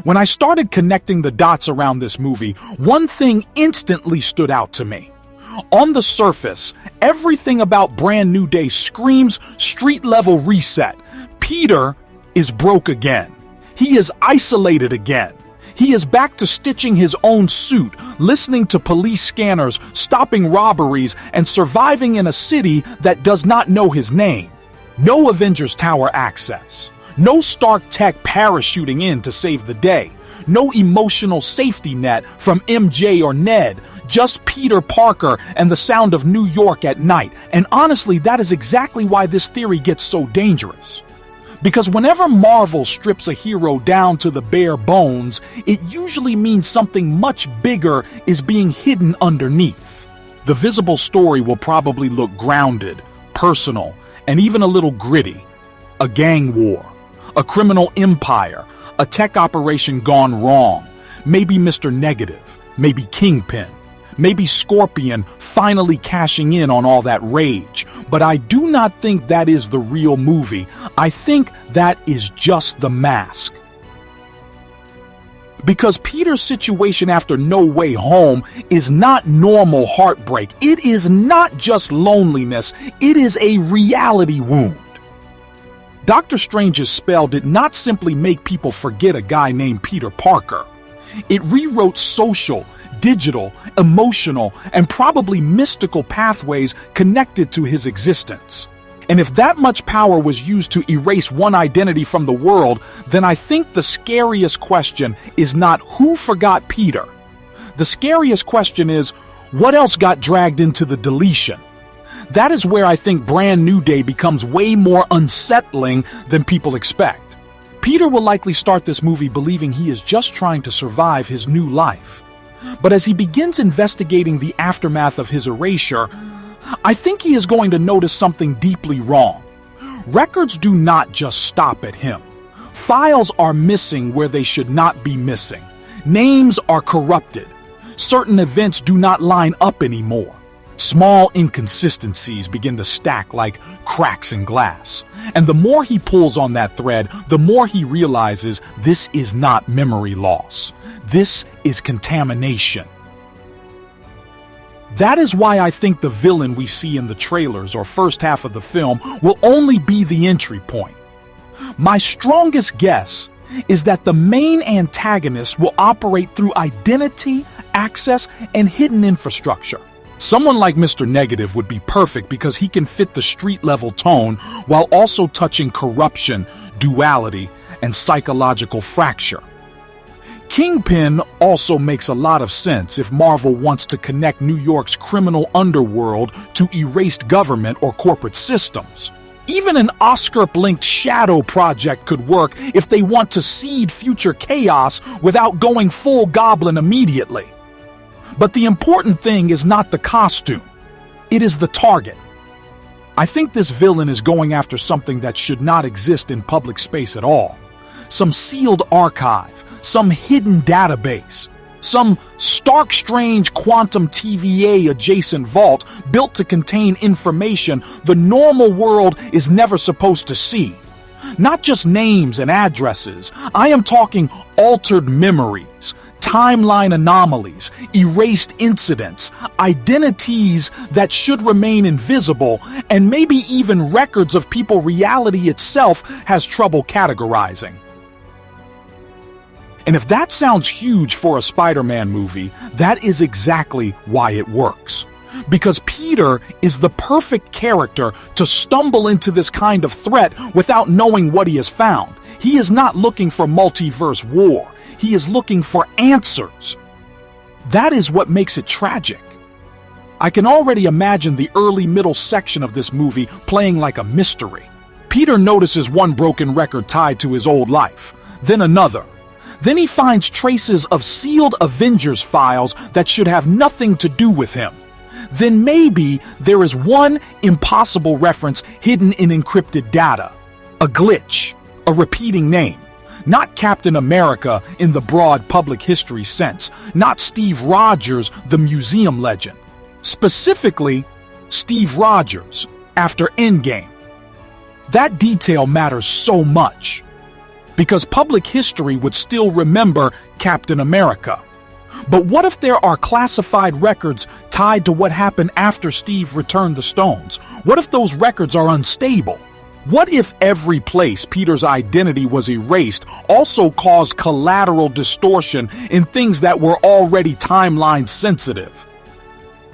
When I started connecting the dots around this movie, one thing instantly stood out to me. On the surface, everything about Brand New Day screams street-level reset. Peter is broke again. He is isolated again. He is back to stitching his own suit, listening to police scanners, stopping robberies, and surviving in a city that does not know his name. No Avengers Tower access. No Stark Tech parachuting in to save the day. No emotional safety net from MJ or Ned. Just Peter Parker and the sound of New York at night. And honestly, that is exactly why this theory gets so dangerous. Because whenever Marvel strips a hero down to the bare bones, it usually means something much bigger is being hidden underneath. The visible story will probably look grounded, personal, and even a little gritty. A gang war, a criminal empire, a tech operation gone wrong, maybe Mr. Negative, maybe Kingpin, maybe Scorpion finally cashing in on all that rage. But I do not think that is the real movie. I think that is just the mask. Because Peter's situation after No Way Home is not normal heartbreak. It is not just loneliness. It is a reality wound. Doctor Strange's spell did not simply make people forget a guy named Peter Parker. It rewrote social, digital, emotional, and probably mystical pathways connected to his existence. And if that much power was used to erase one identity from the world, then I think the scariest question is not who forgot Peter. The scariest question is, what else got dragged into the deletion? That is where I think Brand New Day becomes way more unsettling than people expect. Peter will likely start this movie believing he is just trying to survive his new life. But as he begins investigating the aftermath of his erasure, I think he is going to notice something deeply wrong. Records do not just stop at him. Files are missing where they should not be missing. Names are corrupted. Certain events do not line up anymore. Small inconsistencies begin to stack like cracks in glass. And the more he pulls on that thread, the more he realizes this is not memory loss. This is contamination. That is why I think the villain we see in the trailers or first half of the film will only be the entry point. My strongest guess is that the main antagonist will operate through identity, access, and hidden infrastructure. Someone like Mr. Negative would be perfect because he can fit the street-level tone while also touching corruption, duality, and psychological fracture. Kingpin also makes a lot of sense if Marvel wants to connect New York's criminal underworld to erased government or corporate systems. Even an Oscar-linked shadow project could work if they want to seed future chaos without going full Goblin immediately. But the important thing is not the costume. It is the target. I think this villain is going after something that should not exist in public space at all. Some sealed archive, some hidden database, some stark strange quantum TVA adjacent vault built to contain information the normal world is never supposed to see. Not just names and addresses. I am talking altered memories, timeline anomalies, erased incidents, identities that should remain invisible, and maybe even records of people reality itself has trouble categorizing. And if that sounds huge for a Spider-Man movie, that is exactly why it works. Because Peter is the perfect character to stumble into this kind of threat without knowing what he has found. He is not looking for multiverse war. He is looking for answers. That is what makes it tragic. I can already imagine the early middle section of this movie playing like a mystery. Peter notices one broken record tied to his old life, then another. Then he finds traces of sealed Avengers files that should have nothing to do with him. Then maybe there is one impossible reference hidden in encrypted data. A glitch, a repeating name. Not Captain America in the broad public history sense. Not Steve Rogers, the museum legend. Specifically, Steve Rogers, after Endgame. That detail matters so much. because public history would still remember Captain America. But what if there are classified records tied to what happened after Steve returned the stones? What if those records are unstable? What if every place Peter's identity was erased also caused collateral distortion in things that were already timeline sensitive?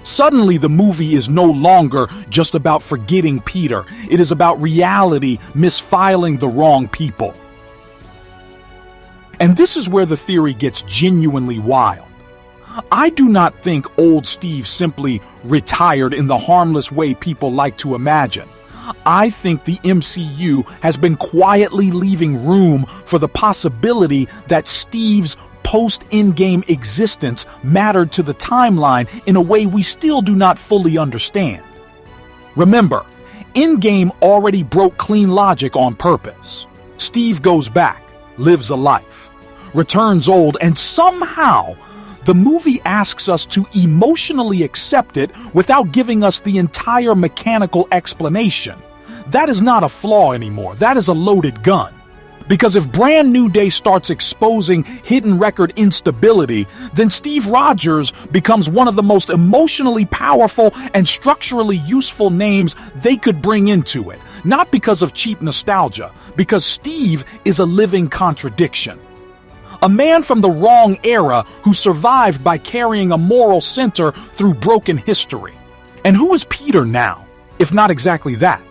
Suddenly, the movie is no longer just about forgetting Peter. It is about reality misfiling the wrong people. And this is where the theory gets genuinely wild. I do not think old Steve simply retired in the harmless way people like to imagine. I think the MCU has been quietly leaving room for the possibility that Steve's post-Endgame existence mattered to the timeline in a way we still do not fully understand. Remember, Endgame already broke clean logic on purpose. Steve goes back, lives a life, returns old, and somehow the movie asks us to emotionally accept it without giving us the entire mechanical explanation. That is not a flaw anymore. That is a loaded gun. Because if Brand New Day starts exposing hidden record instability, then Steve Rogers becomes one of the most emotionally powerful and structurally useful names they could bring into it. Not because of cheap nostalgia, because Steve is a living contradiction. A man from the wrong era who survived by carrying a moral center through broken history. And who is Peter now, if not exactly that?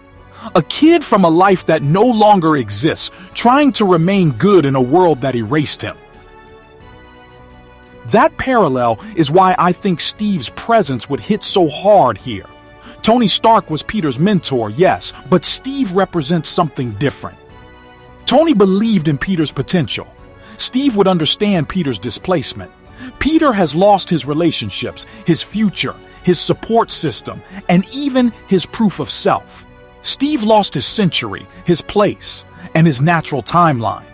A kid from a life that no longer exists, trying to remain good in a world that erased him. That parallel is why I think Steve's presence would hit so hard here. Tony Stark was Peter's mentor, yes, but Steve represents something different. Tony believed in Peter's potential. Steve would understand Peter's displacement. Peter has lost his relationships, his future, his support system, and even his proof of self. Steve lost his century, his place, and his natural timeline.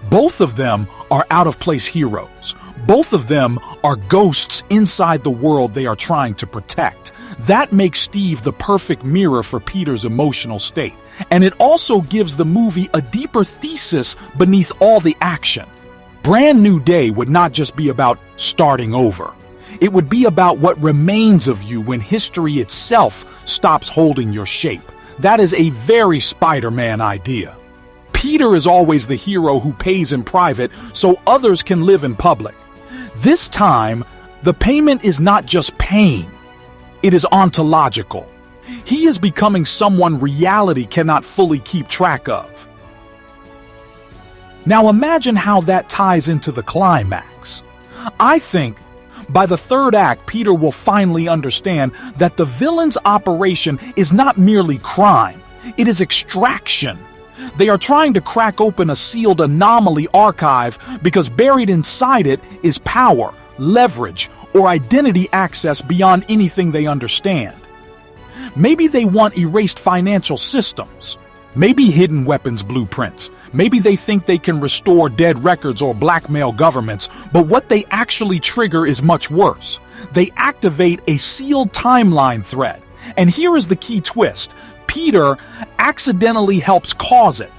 Both of them are out-of-place heroes. Both of them are ghosts inside the world they are trying to protect. That makes Steve the perfect mirror for Peter's emotional state. And it also gives the movie a deeper thesis beneath all the action. Brand New Day would not just be about starting over. It would be about what remains of you when history itself stops holding your shape. That is a very Spider-Man idea. Peter is always the hero who pays in private so others can live in public. This time, the payment is not just pain. It is ontological. He is becoming someone reality cannot fully keep track of. Now imagine how that ties into the climax. I think by the third act, Peter will finally understand that the villain's operation is not merely crime, it is extraction. They are trying to crack open a sealed anomaly archive because buried inside it is power, leverage, or identity access beyond anything they understand. Maybe they want erased financial systems. Maybe hidden weapons blueprints. Maybe they think they can restore dead records or blackmail governments, but what they actually trigger is much worse. They activate a sealed timeline thread. And here is the key twist. Peter accidentally helps cause it,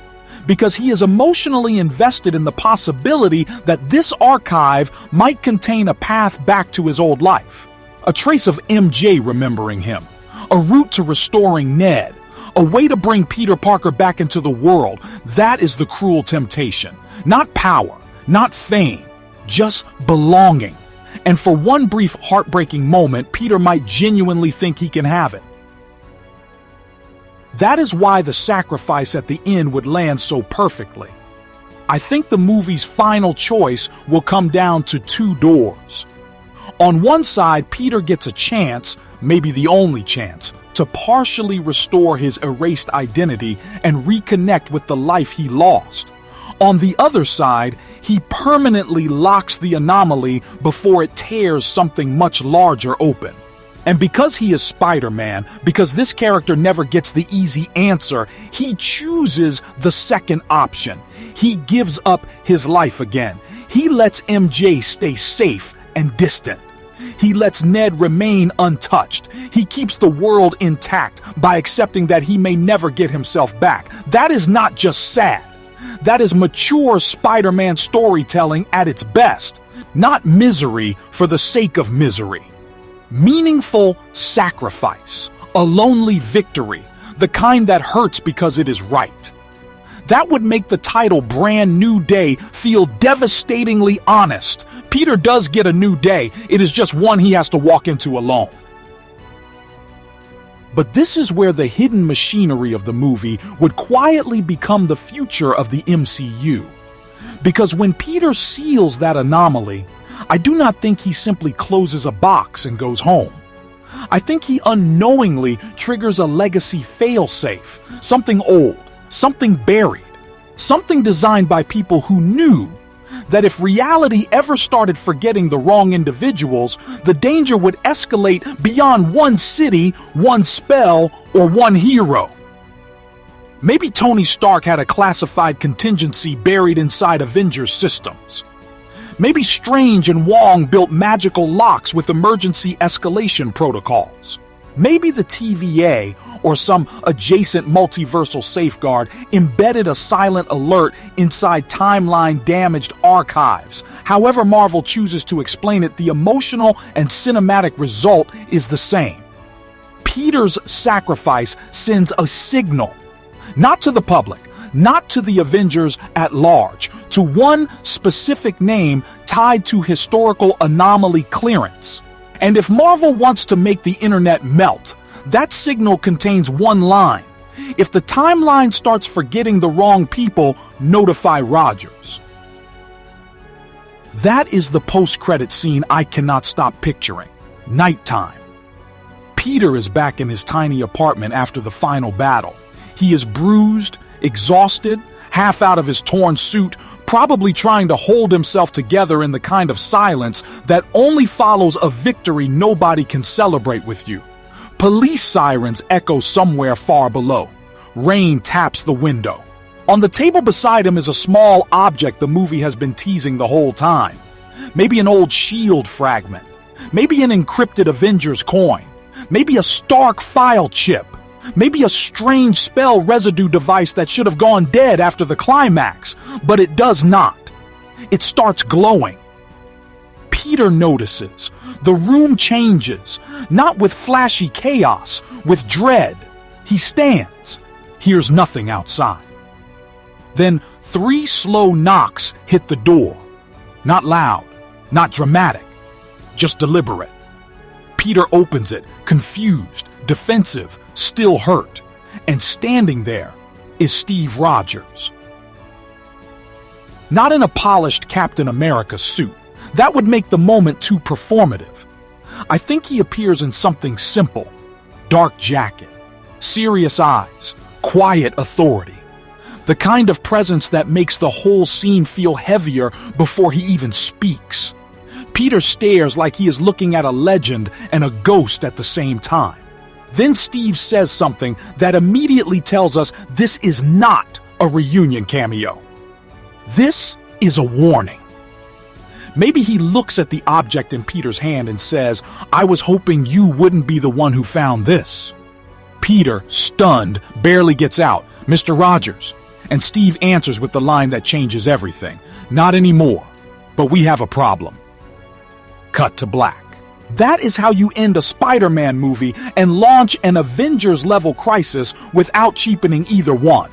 because he is emotionally invested in the possibility that this archive might contain a path back to his old life. A trace of MJ remembering him. A route to restoring Ned. A way to bring Peter Parker back into the world. That is the cruel temptation. Not power, not fame, just belonging. And for one brief heartbreaking moment, Peter might genuinely think he can have it. That is why the sacrifice at the end would land so perfectly. I think the movie's final choice will come down to two doors. On one side, Peter gets a chance, maybe the only chance, to partially restore his erased identity and reconnect with the life he lost. On the other side, he permanently locks the anomaly before it tears something much larger open. And because he is Spider-Man, because this character never gets the easy answer, he chooses the second option. He gives up his life again. He lets MJ stay safe and distant. He lets Ned remain untouched. He keeps the world intact by accepting that he may never get himself back. That is not just sad. That is mature Spider-Man storytelling at its best, not misery for the sake of misery. Meaningful sacrifice, a lonely victory, the kind that hurts because it is right. That would make the title Brand New Day feel devastatingly honest. Peter does get a new day, it is just one he has to walk into alone. But this is where the hidden machinery of the movie would quietly become the future of the MCU. Because when Peter seals that anomaly, I do not think he simply closes a box and goes home. I think he unknowingly triggers a legacy failsafe, something old, something buried, something designed by people who knew that if reality ever started forgetting the wrong individuals, the danger would escalate beyond one city, one spell, or one hero. Maybe Tony Stark had a classified contingency buried inside Avengers systems. Maybe Strange and Wong built magical locks with emergency escalation protocols. Maybe the TVA or some adjacent multiversal safeguard embedded a silent alert inside timeline-damaged archives. However Marvel chooses to explain it, the emotional and cinematic result is the same. Peter's sacrifice sends a signal, not to the public, not to the Avengers at large, to one specific name tied to historical anomaly clearance. And if Marvel wants to make the internet melt, that signal contains one line. If the timeline starts forgetting the wrong people, notify Rogers. That is the post-credit scene I cannot stop picturing. Nighttime. Peter is back in his tiny apartment after the final battle. He is bruised, exhausted, half out of his torn suit, probably trying to hold himself together in the kind of silence that only follows a victory nobody can celebrate with you. Police sirens echo somewhere far below. Rain taps the window. On the table beside him is a small object the movie has been teasing the whole time. Maybe an old shield fragment. Maybe an encrypted Avengers coin. Maybe a Stark file chip. Maybe a strange spell residue device that should have gone dead after the climax, but it does not. It starts glowing. Peter notices. The room changes, not with flashy chaos, with dread. He stands, hears nothing outside. Then 3 slow knocks hit the door. Not loud, not dramatic, just deliberate. Peter opens it, confused, defensive, still hurt, and standing there is Steve Rogers. Not in a polished Captain America suit. That would make the moment too performative. I think he appears in something simple. Dark jacket, serious eyes, quiet authority. The kind of presence that makes the whole scene feel heavier before he even speaks. Peter stares like he is looking at a legend and a ghost at the same time. Then Steve says something that immediately tells us this is not a reunion cameo. This is a warning. Maybe he looks at the object in Peter's hand and says, "I was hoping you wouldn't be the one who found this." Peter, stunned, barely gets out, "Mr. Rogers." And Steve answers with the line that changes everything. "Not anymore, but we have a problem." Cut to black. That is how you end a Spider-Man movie and launch an Avengers-level crisis without cheapening either one.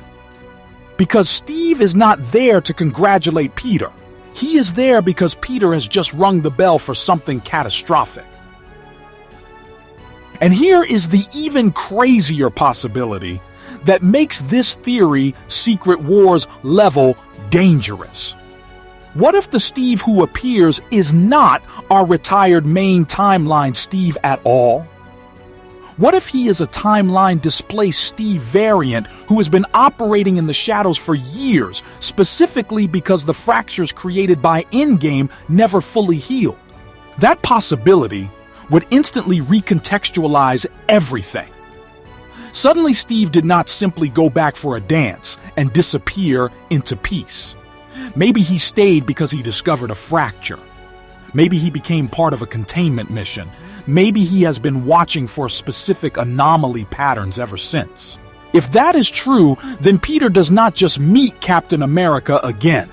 Because Steve is not there to congratulate Peter. He is there because Peter has just rung the bell for something catastrophic. And here is the even crazier possibility that makes this theory, Secret Wars level, dangerous. What if the Steve who appears is not our retired main timeline Steve at all? What if he is a timeline-displaced Steve variant who has been operating in the shadows for years, specifically because the fractures created by Endgame never fully healed? That possibility would instantly recontextualize everything. Suddenly, Steve did not simply go back for a dance and disappear into peace. Maybe he stayed because he discovered a fracture. Maybe he became part of a containment mission. Maybe he has been watching for specific anomaly patterns ever since. If that is true, then Peter does not just meet Captain America again.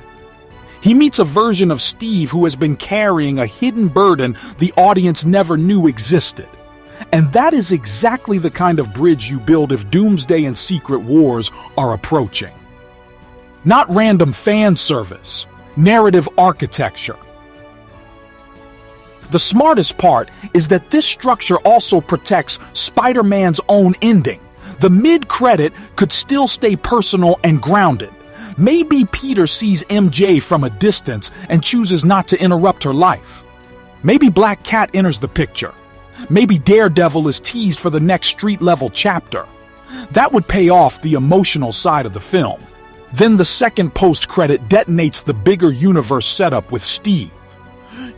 He meets a version of Steve who has been carrying a hidden burden the audience never knew existed. And that is exactly the kind of bridge you build if Doomsday and Secret Wars are approaching. Not random fan service, narrative architecture. The smartest part is that this structure also protects Spider-Man's own ending. The mid-credit could still stay personal and grounded. Maybe Peter sees MJ from a distance and chooses not to interrupt her life. Maybe Black Cat enters the picture. Maybe Daredevil is teased for the next street-level chapter. That would pay off the emotional side of the film. Then the second post-credit detonates the bigger universe setup with Steve.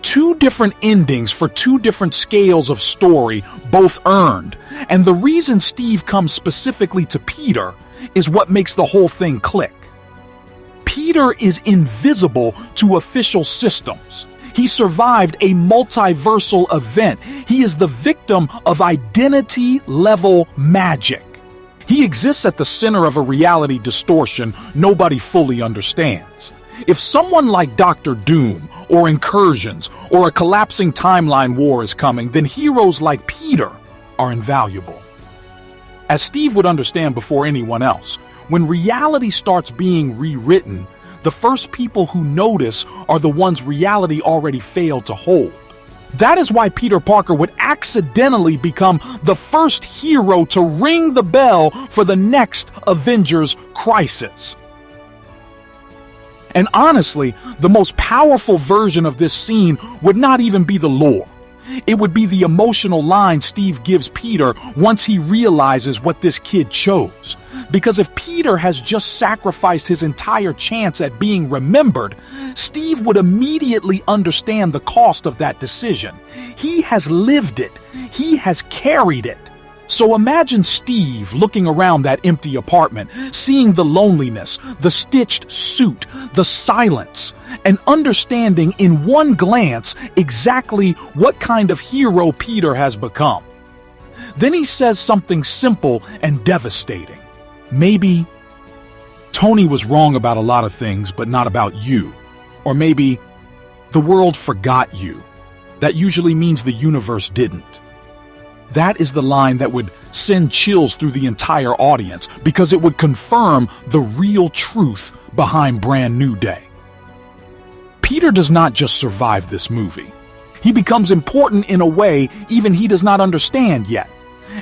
Two different endings for two different scales of story, both earned. And the reason Steve comes specifically to Peter is what makes the whole thing click. Peter is invisible to official systems. He survived a multiversal event. He is the victim of identity-level magic. He exists at the center of a reality distortion nobody fully understands. If someone like Dr. Doom, or Incursions, or a collapsing timeline war is coming, then heroes like Peter are invaluable. As Steve would understand before anyone else, when reality starts being rewritten, the first people who notice are the ones reality already failed to hold. That is why Peter Parker would accidentally become the first hero to ring the bell for the next Avengers crisis. And honestly, the most powerful version of this scene would not even be the lore. It would be the emotional line Steve gives Peter once he realizes what this kid chose. Because if Peter has just sacrificed his entire chance at being remembered, Steve would immediately understand the cost of that decision. He has lived it. He has carried it. So imagine Steve looking around that empty apartment, seeing the loneliness, the stitched suit, the silence, and understanding in one glance exactly what kind of hero Peter has become. Then he says something simple and devastating. Maybe Tony was wrong about a lot of things, but not about you. Or maybe the world forgot you. That usually means the universe didn't. That is the line that would send chills through the entire audience because it would confirm the real truth behind Brand New Day. Peter does not just survive this movie. He becomes important in a way even he does not understand yet.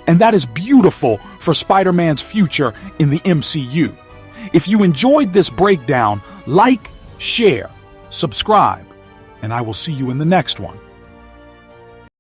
And that is beautiful for Spider-Man's future in the MCU. If you enjoyed this breakdown, like, share, subscribe, and I will see you in the next one.